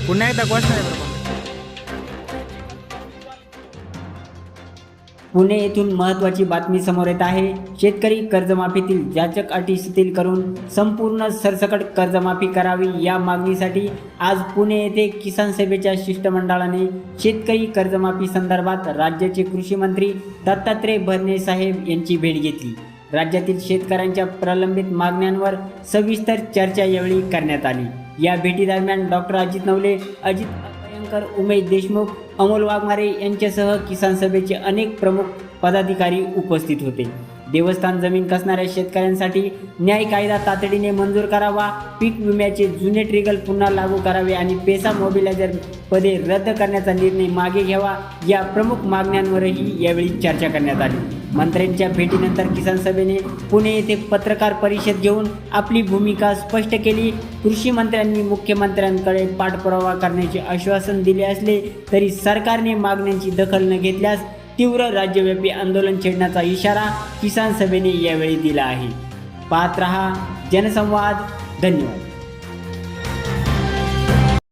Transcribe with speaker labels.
Speaker 1: पुन्हा एकदा घोषणा आहे बरोबर.
Speaker 2: पुणे येथून महत्त्वाची बातमी समोर येत आहे. शेतकरी कर्जमाफीतील जाचक अटी शिथिल करून संपूर्ण सरसकट कर्जमाफी करावी या मागणीसाठी आज पुणे येथे किसान सभेच्या शिष्टमंडळाने शेतकरी कर्जमाफी संदर्भात राज्याचे कृषी मंत्री दत्तात्रय भरणे साहेब यांची भेट घेतली. राज्यातील शेतकऱ्यांच्या प्रलंबित मागण्यांवर सविस्तर चर्चा यावेळी करण्यात आली. या भेटीदरम्यान डॉक्टर अजित नवले, अजित अभयंकर, उमेश देशमुख, अमोल वाघमारे यांच्यासह किसान सभेचे अनेक प्रमुख पदाधिकारी उपस्थित होते. देवस्थान जमीन कसणाऱ्या शेतकऱ्यांसाठी न्याय कायदा तातडीने मंजूर करावा, पीक विम्याचे जुने ट्रिगल पुन्हा लागू करावे आणि पेसा मोबिलायझर पदे रद्द करण्याचा निर्णय मागे घ्यावा या प्रमुख मागण्यांवरही यावेळी चर्चा करण्यात आली. मंत्र्यांच्या भेटीनंतर किसान सभेने पुणे येथे पत्रकार परिषद घेऊन आपली भूमिका स्पष्ट केली. कृषी मंत्र्यांनी मुख्यमंत्र्यांकडे पाठपुरावा करण्याचे आश्वासन दिले असले तरी सरकारने मागण्यांची दखल न घेतल्यास तीव्र राज्यव्यापी आंदोलन छेडण्याचा इशारा किसान सभेने यावेळी दिला आहे. पाहत रहा जनसंवाद. धन्यवाद.